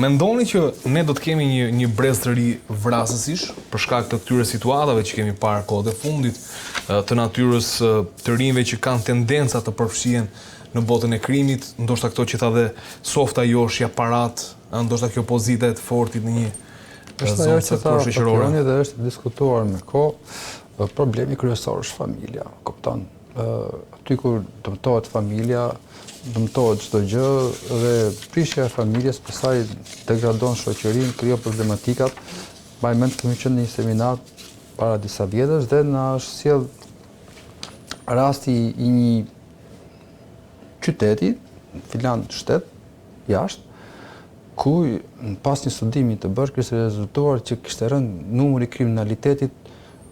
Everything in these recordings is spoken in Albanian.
mendoni që ne do të kemi një brez të ri vrasësish për shkak të këtyre situatave që kemi parë kohët e fundit, të natyrës të rinjve që kanë tendenca të përfshihen në botën e krimit, ndoshta këto që tha dhe Softa Joshi aparat, ndoshta kjo pozita e të fortit në një zonë sektor shoqërore. Dhe është diskutuar me kohë, problemi kryesor është familja, kupton? Aty kur dëmtohet familja, dëmtohet çdo gjë dhe prishja e familjes pastaj degradon shoqërinë, krijon problematikat. Mbaj mend kemi qenë në një seminar para disa vjetësh dhe na është sjell rasti i një qyteti, filan shtet, jashtë, ku pas një studimi të bërë kishte rezultuar që kishte rënë numri i kriminalitetit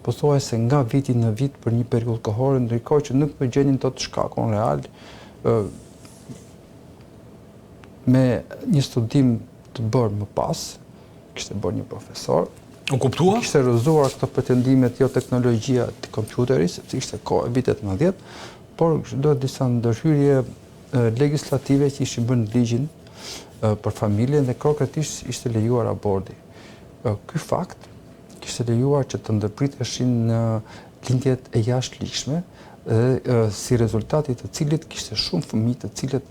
pothuajse nga viti në vit për një periudhë kohore, ndërkohë që nuk më gjenin dot shkakun real. Me një studim të bërë më pas, kishte bërë një profesor, u kuptua? Kishte rrëzuar këto pretendimet jo teknologjia të kompjuterit, sepse ishte kohë vitet 90, por do disa ndërhyrje legislative që ishin bërë në ligjin për familjen dhe konkretisht ishte lejuar aborti. Ky fakt kishte lejuar që të ndërpriteshin në lindjet e jashtëligjshme dhe si rezultati të cilit kishte shumë fëmijë të cilët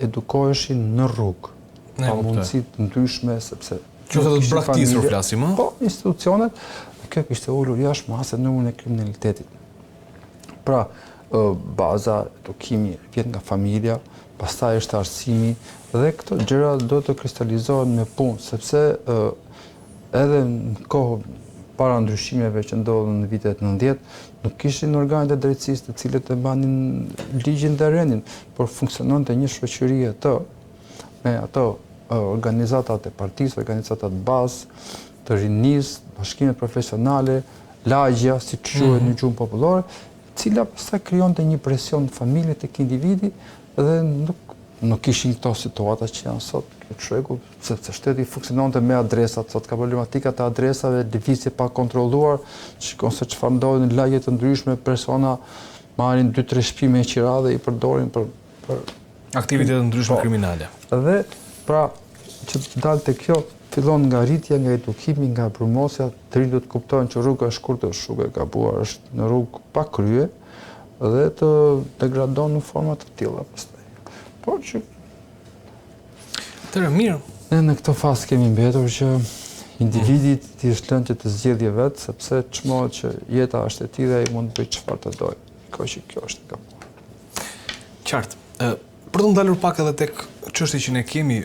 edukoheshin në rrugë, pa mundësi të ndryshme sepse që të braktisur flasim, ëh? Po, institucionet, kjo kishte ulur jashtë mase numrin e kriminalitetit. Pra, baza, edukimi vjen nga familja, pastaj është arsimi dhe këto gjëra do të kristalizohen me punë, sepse edhe në kohë para ndryshimeve që ndodhen në vitet 90, nuk kishin organet e drejtësisë të cilët e banin ligjin dhe rendin, por funksiononte një shoqëri me ato organizatat e partisë, organizatat bazë, të rinisë, bashkimet profesionale, lagja, si që quhet në gjuhën popullore, cila pastaj krijonte një presion në familje tek individi dhe nuk kishin këto situata që janë sot, shegu, sepse shteti funksiononte me adresat, sot ka problematika të adresave, lëvizje pa kontrolluar, shikon se çfarë ndodhin në lagje të ndryshme, persona marrin 2-3 shtëpi me qira dhe i përdorin për aktivitete ndryshme kriminale. Dhe pra që dalë te kjo, fillon nga rritja, nga edukimi, nga promosja, të rinj do të kuptojnë që rruga e shkurtër është rruga e gabuar, është në rrugë pa krye dhe të degradon në forma të tilla pastaj. Por që mirë. Ne në këtë fazë kemi mbetur që individi t'i është lënë që të zgjedhje vetë, sepse çmohet që jeta është e tij dhe ai mund të bëjë çfarë të dojë. Kjo është e gabuar. Qartë. Për të ndalur pak edhe tek çështja që ne kemi,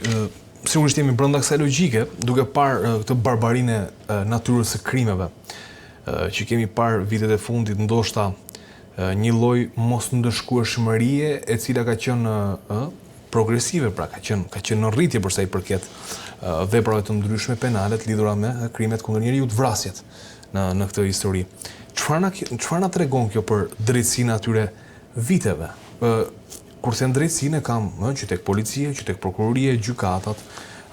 sigurisht jemi brenda kësaj logjike, duke parë këtë barbarinë e natyrës së krimeve që kemi parë vitet e fundit, ndoshta një lloj mosndëshkueshmërie e cila ka qenë progresive, pra ka qenë në rritje për sa i përket veprave të ndryshme penale të lidhura me krimet kundër njerëzit, vrasjet në këtë histori. Çfarë na tregon kjo për drejtësinë atyre viteve? Kurse në drejtësinë kam që tek policia, që tek prokuroria, gjykatat,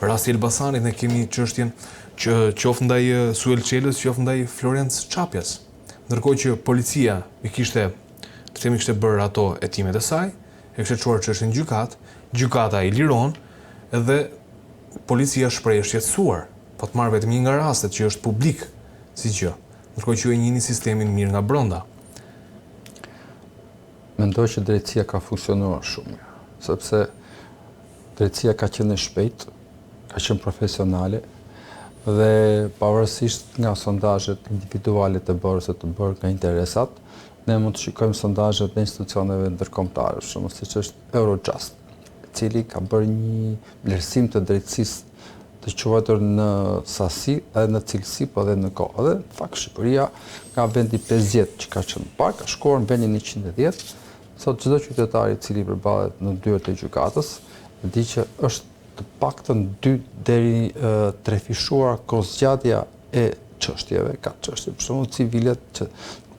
rasti Elbasanit ne kemi çështjen që qoftë ndaj Suel Çelës, qoftë ndaj Florenc Çapjas. Ndërkohë që policia i kishte bërë ato hetimet e saj, e kishte çuar çështën në gjykat, gjykata i liron dhe policia shpreh shqetësuar, po të marr vetëm një nga rastet që është publik si gjë, ndërkohë që ju e njihni sistemin mirë nga brenda. Mendoj që drejtësia ka funksionuar shumë mirë, sepse drejtësia ka qenë e shpejtë, ka qenë profesionale dhe pavarësisht nga sondazhet individuale të bërëse të bërë nga interesat, ne mund të shikojmë sondazhet e institucioneve ndërkombëtare, shumë siç është Eurojust, i cili ka bërë një vlerësim të drejtësisë të quajtur në sasi edhe në cilësi, po edhe në kohë. Dhe në fakt Shqipëria nga vendi 50 që ka qenë parë, ka shkuar në vendin 110. Sot çdo qytetar i cili përballet në dyert e gjykatës di që është të paktën 2 deri 3 fishuar kohëzgjatja e çështjeve, ka çështje për shembull civilet që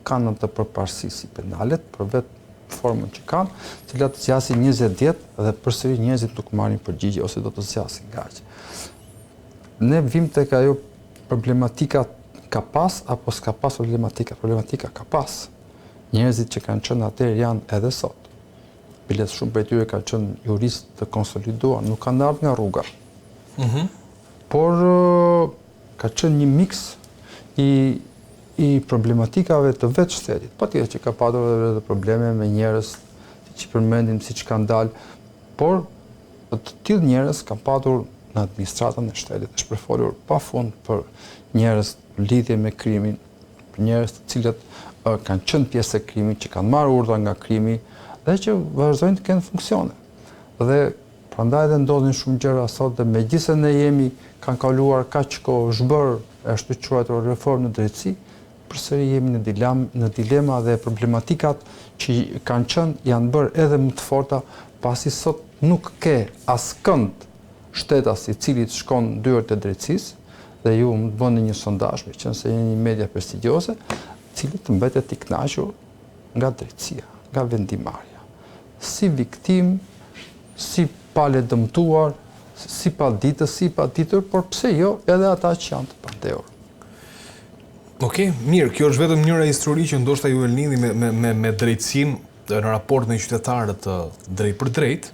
kanë të përparësi si penalet, për vetë formën që kanë, cilat zgjasin 20 vjet dhe përsëri njerëzit nuk marrin përgjigje ose do të zgjasin nga aq. Ne vim tek ajo problematika ka pas apo s'ka pas problematika ka pas. Njerëzit që kanë qenë atëherë janë edhe sot. Bilet shumë prej tyre kanë qenë juristë të konsoliduar, nuk kanë ardhur nga rruga. por ka qenë një mix i problematikave të vetë shtetit. Patjetër që ka patur edhe probleme me njerëz që përmendim siç kanë dalë, por të tillë njerëz kanë patur në administratën e shtetit, është përfolur pafund për njerëz lidhje me krimin, për njerëz të cilët kanë qenë pjesë e krimit, që kanë marrë urdhra nga krimi dhe që vazhdojnë të kenë funksione. Dhe prandaj edhe ndodhin shumë gjëra sot dhe megjithëse ne kanë kaluar kaq kohë zhbër ashtu quajtur reformë në drejtësi, përsëri jemi në dilema dhe problematikat që kanë qenë janë bërë edhe më të forta, pasi sot nuk ke askënd shtetas i cili të shkon në dyert e drejtësisë, dhe ju më bëni një sondazh, me qenë se jeni një media prestigjioze, cili të mbetet i kënaqur nga drejtësia, nga vendimarrja. Si viktim, si pale dëmtuar, si paditës, si paditur, por pse jo edhe ata që janë të pandehur. Okej, mirë, kjo është vetëm njëra histori që ndoshta ju e lidhi me drejtësinë në raport me qytetarët drejt për drejt.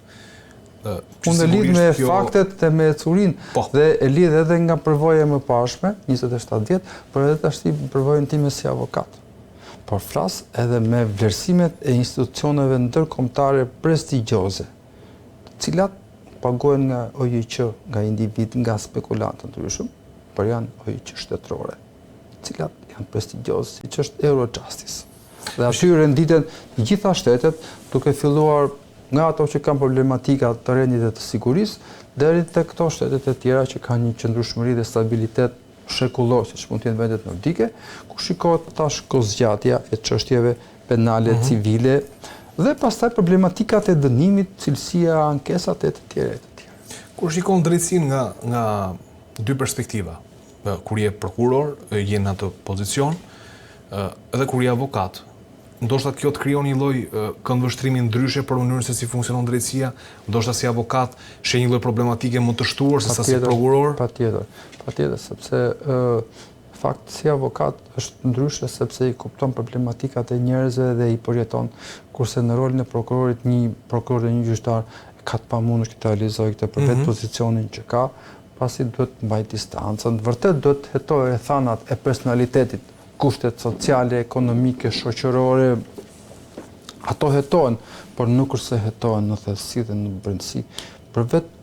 Unë e lidh me faktet dhe me ecurinë, dhe e lidh edhe nga përvoja më pashme, 27 vjet, por edhe tash përvojën time si avokat. Por flas edhe me vlerësimet e institucioneve ndërkombëtare prestigjioze, të cilat pagohen nga OJQ, nga individ, nga spekulantë ndryshëm, por janë OJQ shtetërore, të cilat janë prestigjioze, siç është Eurojustice. Dhe aty renditen të gjitha shtetet, duke filluar nga ato që kanë problematika të rendit dhe të sigurisë, deri tek këto shtetet e tjera që kanë një qëndrueshmëri dhe stabilitet shekullor, siç mund të jenë vendet nordike, ku shikohet tash kozgjatja e çështjeve penale, civile, dhe pastaj problematikat e dënimit, cilësia, ankesat e të tjera e të tjera. Kur shikon drejtësinë nga dy perspektiva, kur je prokuror, je në atë pozicion, edhe kur je avokat, ndoshta kjo të krijon një lloj këndvështrimi ndryshe për mënyrën se si funksionon drejtësia, ndoshta si avokat sheh një lloj problematike më të shtuar se sa si prokuror. Patjetër, sepse fakt si avokat është ndryshe sepse i kupton problematikat e njerëzve dhe i përjeton, kurse në rolin e prokurorit një prokuror dhe një gjyqtar ka të pamundur të realizojë këtë për vetë pozicionin që ka, pasi duhet të mbajë distancën, vërtet duhet të hetojë rrethanat e personalitetit, kushtet sociale, ekonomike, shoqërore, ato hetohen, por nuk është se hetohen në thellësi dhe në brendësi.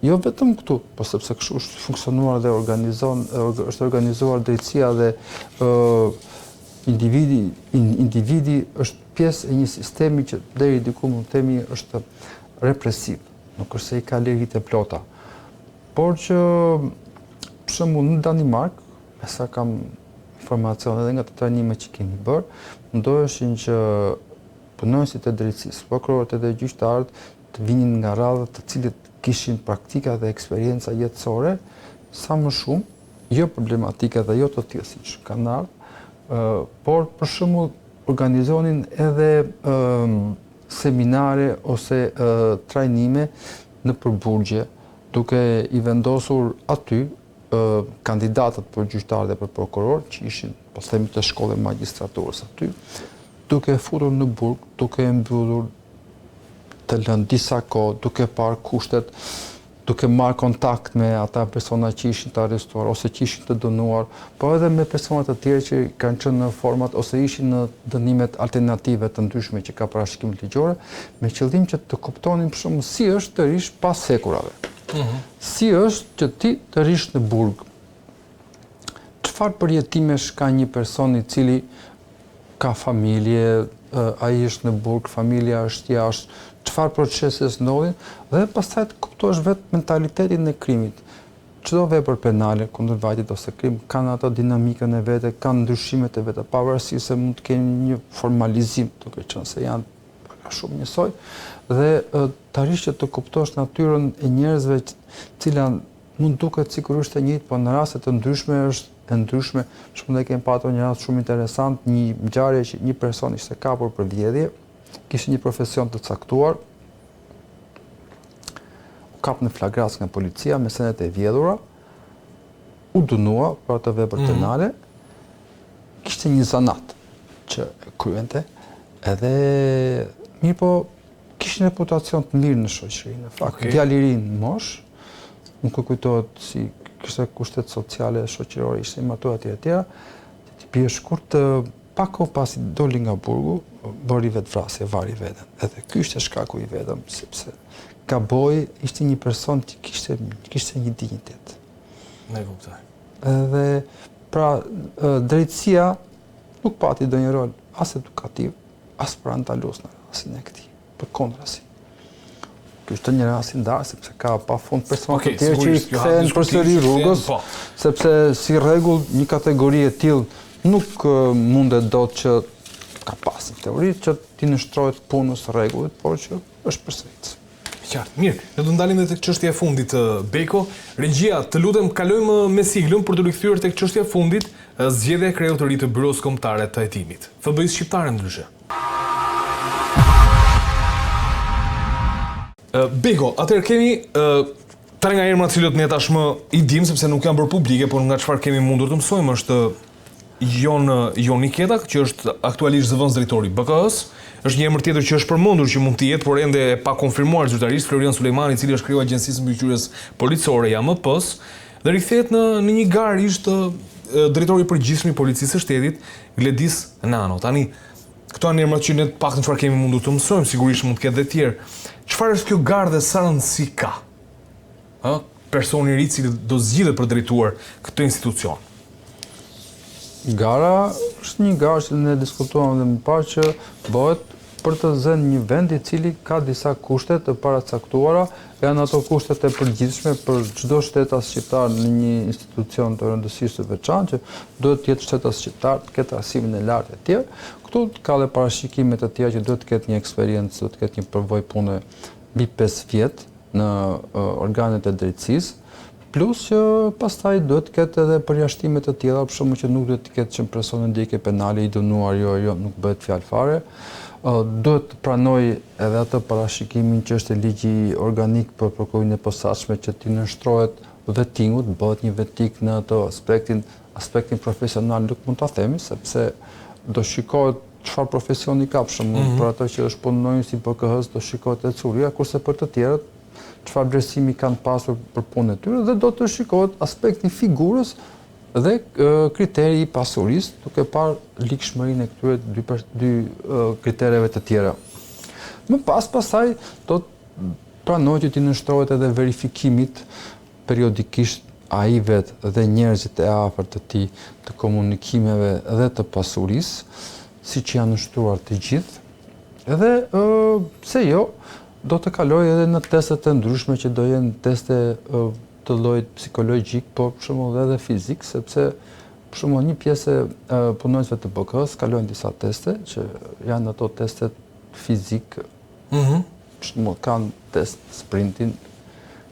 Jo vetëm këtu, po sepse kështu është funksionuar dhe është organizuar drejtësia dhe individi është pjesë e një sistemi që deri diku mund të themi është represiv, nuk është se i ka lirit e plota. Por që, për shembull, në Danimark, me sa kam informacion edhe nga të trajnime që kemi bërë, mundoheshin që punonësit e drejtësisë, prokurorët edhe gjyqtarët të vinin nga radhët të cilët kishin praktika dhe eksperienca jetësore, sa më shumë, jo problematika dhe jo të tillë siç kanë ardhur, por për shembull organizonin edhe seminare ose trajnime në përburgje, duke i vendosur aty kandidatët për gjyqtar dhe për prokuror, që ishin, po themi, të shkollë e magjistraturës aty, duke futur në burg, duke mbyllur të lënë disa kohë, duke parë kushtet, duke marrë kontakt me ata persona që ishin të arrestuar ose që ishin të dënuar, por edhe me persona të tjerë që kanë qenë në format ose ishin në dënimet alternative të ndryshme që ka parashikime ligjore, me qëllim që të kuptonin për shembull si është të rish pas hekurave. Si është që ti të rish në burg? Çfarë përjetimesh ka një person i cili ka familje, ai është në burg, familja është jashtë, çfarë procese ndodhin dhe pastaj të kuptosh vetë mentalitetin e krimit. Çdo vepër penale kundër vajtit ose krim kanë ato dinamikën e vete, kanë ndryshimet e veta, pavarësisht se mund të kenë një formalizim, duke qenë se janë shumë njësoj, dhe të arrish që të kuptosh natyrën e njerëzve cila mund duket sigurisht e njëjtë, por në raste të ndryshme është e ndryshme. Shumë dhe kemi patur një rast shumë interesant, një ngjarje që një person ishte kapur për vjedhje, kishte një profesion të caktuar, u kap në flagrancë nga policia me senet e vjedhura, u dënua për atë vepër penale, kishte një zanat që kryente, edhe mirë po kishin reputacion të mirë në shoqëri. Në fakt, djali i ri në mosh, nuk e kujtohet si kishte kushtet sociale, shoqërore, ishte i martuar etj. Ti bie shkurt pak kohë pasi doli nga burgu, bëri vetvrasje, vari veten. Edhe ky ishte shkaku i vetëm, sepse gaboi, ishte një person që kishte një dinjitet. Ne kuptoj. Edhe pra drejtësia nuk pati ndonjë rol as edukativ, as për andalues në rastin e këtij, përkundrazi. Ky është një rast i ndarë sepse ka pafund persona të tjerë që i kthehen përsëri rrugës, sepse si rregull një kategori e tillë nuk mundet dot që ka pas në teori që ti nështrohet punës rregullit, por që është përsëritës. Qartë. Mirë, ne do ndalim edhe tek çështja e fundit, Beko. Regjia, të lutem kalojmë me siglën për të rikthyer tek çështja e fundit, zgjedhja e kreut të ri të Byros Kombëtare të Hetimit. FBI-s shqiptare ndryshe. Beko, atëherë kemi tani nga emrat cilët ne tashmë i dim sepse nuk janë bërë publike, por nga çfarë kemi mundur të mësojmë është Jon Niketa, që është aktualisht zëvendës drejtori i BK-s. Është një emër tjetër që është përmendur që mund të jetë, por ende e pa konfirmuar zyrtarisht, Florian Sulejmani, i cili është kreu Agjencisë Mbikëqyrjes Policore AMP-s, dhe rikthehet në një garë ishte drejtori i përgjithshëm i Policisë së Shtetit, Gledis Nano. Tani këto janë emrat që ne të paktën çfarë kemi mundur të mësojmë, sigurisht mund të ketë edhe të tjerë. Çfarë është kjo garë dhe sa rëndësi ka? Personi i ri i cili do zgjidhet për drejtuar këtë institucion. Gara është një garë që ne diskutuam dhe më parë që bëhet për të zënë një vend i cili ka disa kushte të paracaktuara, janë ato kushtet e përgjithshme për çdo shtetas shqiptar në një institucion të rëndësishë të veçantë, që duhet të jetë shtetas shqiptar, të ketë arsimin e lartë e tjerë. Këtu ka dhe parashikime të tjera që duhet të ketë një eksperiencë, duhet të ketë një përvojë pune mbi 5 vjet në organet e drejtësisë. Plus që pastaj duhet të ketë edhe përjashtime të tjera, për shembull që nuk duhet të ketë që personi ndjekje penale i dënuar, jo, nuk bëhet fjalë fare. Duhet të pranoj edhe atë parashikimin që është ligji organik për prokurorin e posaçme që ti nënshtrohet vettingut, bëhet një vetik në ato aspektin profesional, nuk mund ta themi sepse do shikohet çfarë profesioni ka, për shembull, për ato që është punonjës i BK-s do shikohet e curia, kurse për të tjerët çfarë vlerësimi kanë pasur për punën e tyre dhe do të shikohet aspekti i figurës dhe kriteri i pasurisë, duke parë likshmërinë e këtyre dy kritereve të tjera. Më pastaj do të pranohet që ti nënshtrohet edhe verifikimit periodikisht ai vetë dhe njerëzit e afërt të tij, të komunikimeve dhe të pasurisë, siç janë nështruar të gjithë. Edhe pse jo, do të kaloj edhe në testet të ndryshme që do jenë teste të llojit psikologjik, por për shembull edhe fizik, sepse për shembull një pjesë e punonjësve të BK-s kalojnë disa teste që janë ato testet fizik. Për shembull kanë test sprintin,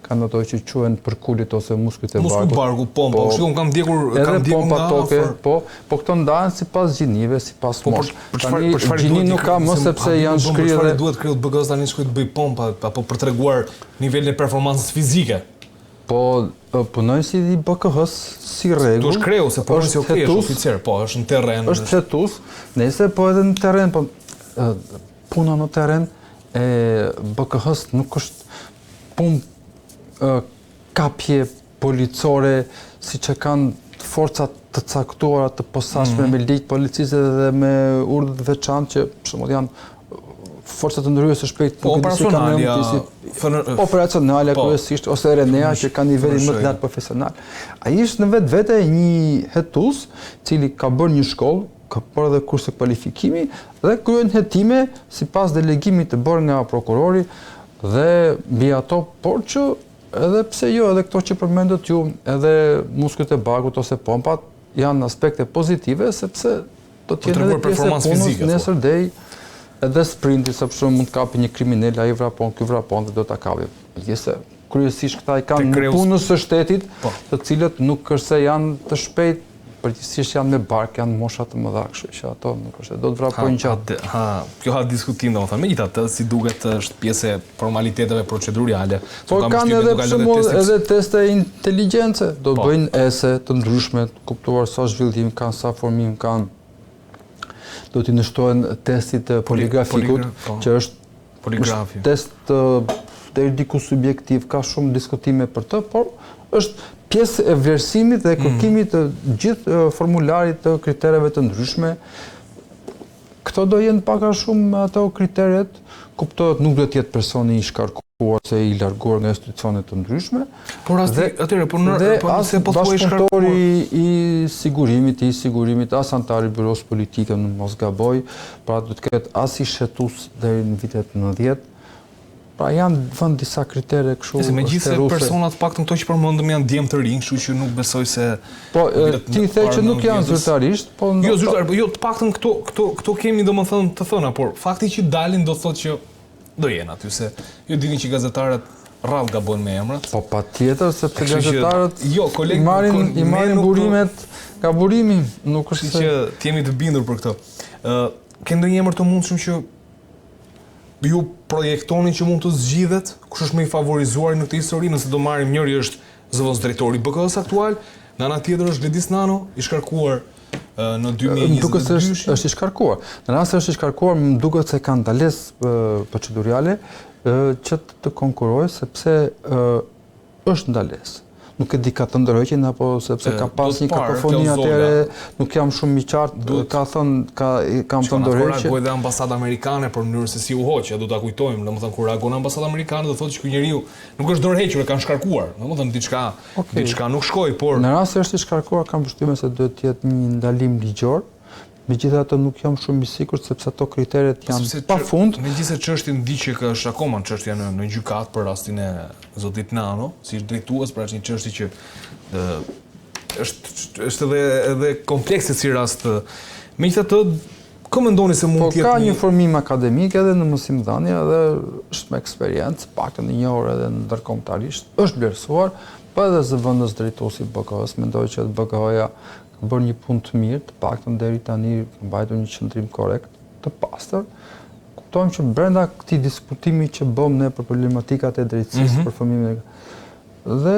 kanë ato që quhen përkulit ose muskujt e barkut. Barku, pompa, shikon kam ndjekur nga afër. Po këto ndahen sipas gjinive, sipas moshës. Tani gjini nuk ka më sepse janë shkrirë. Çfarë duhet kreut BK-s tani shkoj të bëj pompa apo për treguar nivelin e performancës fizike? Po punonjësi i BK-s si rregull. Tu është kreu se punonjësi është oficer, po është në terren. Është hetus, nëse po edhe në terren, po puna në terren e BK-s nuk është punë kapje policore, siç e kanë forcat të caktuara të posaçme me ligj policisë dhe me urdhë të veçantë që për shembull janë forcat të ndryshme së shpejt, operacionale kryesisht ose RNA që kanë nivelin më të lartë profesional. Ai është në vetvete një hetus, i cili ka bërë një shkollë, ka bërë edhe kurse kualifikimi dhe kryen hetime sipas delegimit të bërë nga prokurori dhe mbi ato, por që edhe pse jo, edhe këto që përmendët ju, edhe muskujt e barkut ose pompat janë aspekte pozitive sepse do të jenë edhe pjesë e punës nesër deri edhe sprinti, sepse mund të kapi një kriminal, ai vrapon, ky vrapon dhe do ta kapi. Megjithëse kryesisht këta i kanë në punës së shtetit, të cilët nuk është se janë të shpejt, përgjithsisht janë me bark, janë mosha të mëdha, kështu që ato nuk është, do të vrapojnë gjatë. Kjo ha diskutim domethënë. Megjithatë, si duket është pjesë e formaliteteve procedurale. Por kanë edhe për shembull edhe teste inteligjencë, do bëjnë ese të ndryshme, kuptuar sa zhvillim kanë, sa formim kanë. Do t'i nështohen testit poligrafikut, që është test deri diku subjektiv, ka shumë diskutime për të, por është pjesë e vlerësimit dhe kërkimit të gjithë formularit të kritereve të ndryshme. Këto do jenë pak a shumë ato kriteret, kuptohet nuk do të jetë personi i shkarkuar ose i larguar nga institucione të ndryshme. Por atëre, se po thuaj shkarkuar i sigurimit, as antari i byros politike në mos gaboj, pra do të ketë as i shetus deri në vitet 90. Pra janë vënë disa kritere kështu. Megjithëse personat paktën këto që përmendëm janë djemë të rinj, kështu që nuk besoj se. Po ti the që nuk janë zyrtarisht, po jo zyrtar, jo të paktën këto kemi domethënë të thëna, por fakti që dalin do thotë që do jenë aty se ju dini që gazetarët rrallë gabojnë me emrat. Po patjetër sepse gazetarët i marrin burimet nga burimi, nuk është se të jemi të bindur për këtë. Ke ndonjë emër të mundshëm që ju projektoni që mund të zgjidhet, kush është më i favorizuar në këtë histori, nëse do marrim njëri është zëvendës drejtori i BK-s aktual, nga ana tjetër është Gledis Nano, i shkarkuar në 2022. Më duket se është i shkarkuar. Në rast se është i shkarkuar, më duket se kanë ndalesë procedurale që të konkurrojë sepse është ndalesë. Nuk e di ka të ndërheqin apo sepse ka pas një kakofoni atëre, nuk jam shumë i qartë, ka thënë kam të ndërheqje. Kur reagoi dhe ambasada amerikane për mënyrën se si u hoqë, do ta kujtojmë, domethënë kur reagon ambasada amerikane do thotë që ky njeriu nuk është dorëhequr, e kanë shkarkuar. Domethënë diçka nuk shkoi, por në rast se është i shkarkuar kam përshtypjen se duhet të jetë një ndalim ligjor. Megjithatë nuk jam shumë i sigurt sepse ato kriteret janë pafund. Megjithëse çështja ndiqet që është akoma çështja në gjykat për rastin e zotit Nano, si drejtues, pra është një çështje që është edhe komplekse si rast. Megjithatë, kë mendoni se mund të jetë? Ka një formim akademik edhe në mësimdhënie edhe është me eksperiencë, paktën e njohur edhe ndërkombëtarisht, është vlerësuar, po edhe zëvendës drejtuesi i BK-s mendoj që BK-ja bërë një punë të mirë, të paktën deri tani mbajtur një qëndrim korrekt, të pastër. Kuptojmë që brenda këtij diskutimi që bëmë ne për problematikat e drejtësisë për fëmijët dhe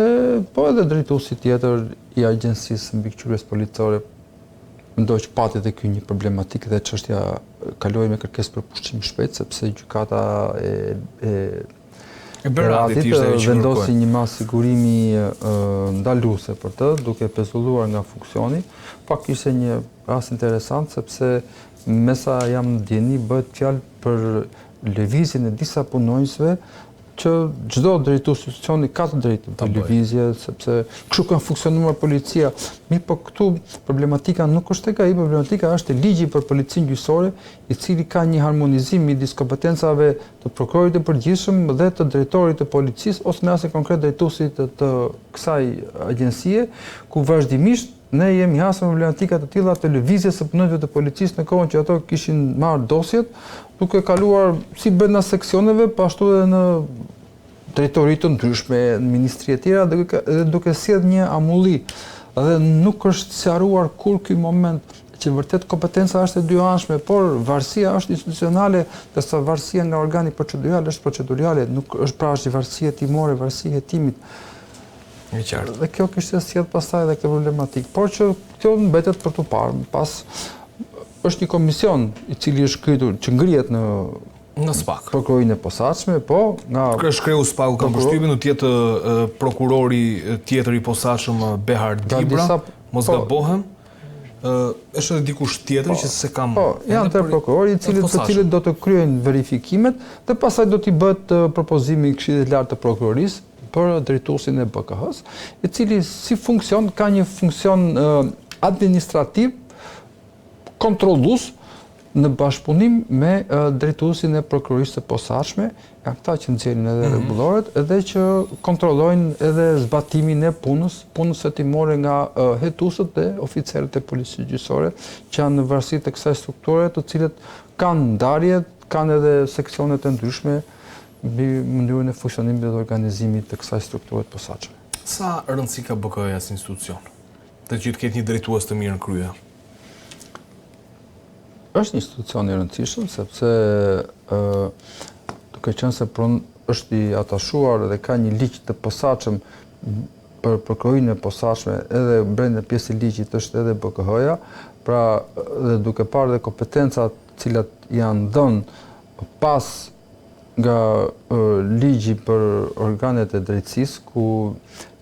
po edhe drejtuesi tjetër i agjencisë mbikëqyrjes policore, mendoj që pati edhe ky një problematikë dhe çështja kaloi me kërkesë për pushim shpejt sepse gjykata e Beratit vendosi një mas sigurimi ndaluese për të, duke pezulluar nga funksioni. Pak ishte një rast interesant sepse me sa jam ndjeni bëhet fjalë për lëvizjen e disa punonjësve që çdo drejtues institucioni ka të drejtën për lëvizje, sepse kështu ka funksionuar policia. Mirë, po këtu problematika nuk është tek ai, problematika është ligji për policinë gjyqësore, i cili ka një harmonizim midis kompetencave të prokurorit të përgjithshëm dhe të drejtorit të policisë ose në rastin konkret drejtuesit të kësaj agjencie, ku vazhdimisht ne jemi hasur problematika të tilla të lëvizjes së punonjësve të policisë në kohën që ato kishin marrë dosjet, duke kaluar si brenda seksioneve, po ashtu edhe në drejtori të ndryshme, në ministri e tjera, dhe duke sjellë një amulli. Dhe nuk është sqaruar kur ky moment që vërtet kompetenca është e dyanshme, por varësia është institucionale, ndërsa varësia nga organi procedural është procedurale, nuk është pra është varësia timore, varësia e hetimit. Dhe kjo kishte sjell pastaj edhe këtë problematikë, por që kjo mbetet për tu parë. Pas është një komision i cili është kryer që ngrihet në SPAK. Prokurorinë e posaçme, po nga është kreu SPAK ka përshtypjen do të jetë prokurori tjetër i posaçëm Behar Dibra, mos gabohem. Është edhe dikush tjetër që se kam. Po, janë tre prokurorë të cilët do të kryejnë verifikimet dhe pastaj do t'i bëhet propozimi i Këshillit të Lartë të Prokurorisë për drejtuesin e BK-s, i cili si funksion ka një funksion administrativ kontrollues në bashkëpunim me drejtuesin e prokurorisë së posaçme, janë këta që nxjerrin edhe rregulloret, edhe që kontrollojnë edhe zbatimin e punës hetimore nga hetuesët dhe oficerët e policisë gjyqësore, që janë në varësi të kësaj strukture, të cilët kanë ndarje, kanë edhe seksione të ndryshme mbi mënyrën e funksionimit dhe organizimit të kësaj strukture të posaçme. Sa rëndësi ka BK-ja si institucion? Të që të ketë një drejtues të mirë në krye? Është një institucion i rëndësishëm sepse duke qenë se është i atashuar dhe ka një ligj të posaçëm për prokurorinë e posaçme, edhe brenda pjesë e ligjit është edhe BK-ja, pra dhe duke parë dhe kompetencat cilat janë dhënë pas nga ligji për organet e drejtësisë, ku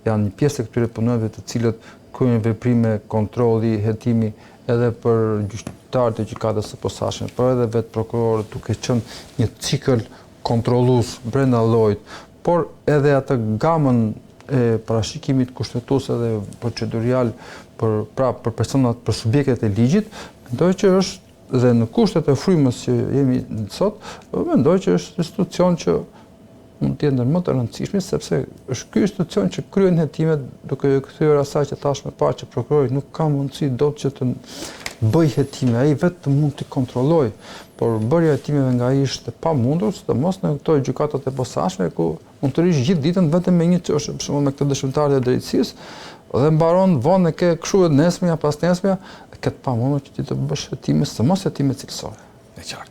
janë një pjesë e këtyre punonjëve të cilët kryejnë veprime kontrolli, hetimi edhe për gjyqtarët e gjykatës së posaçme, por edhe vetë prokurorët, duke qenë një cikël kontrollues brenda llojit, por edhe atë gamën e parashikimit kushtetues dhe procedurial për personat, për subjektet e ligjit, mendoj që është dhe në kushtet e frymës që jemi sot, mendoj që është institucion që mund të jetë ndër më të rëndësishmi, sepse është ky institucion që kryen hetimet, duke kthyer asaj që thash më parë që prokurori nuk ka mundësi dot që të bëj hetime, ai vetëm mund të kontrollojë, por bërja e hetimeve nga ai është e pamundur, sidomos në këto gjykatat e posaçme ku mund të rish gjithë ditën vetëm me një çështje, për shembull me këtë dëshmitarët e drejtësisë, dhe mbaron vonë ke kështu nesmja pas nesmja, këtë pamundur që ti të bësh hetime, sidomos hetime cilësore. E qartë.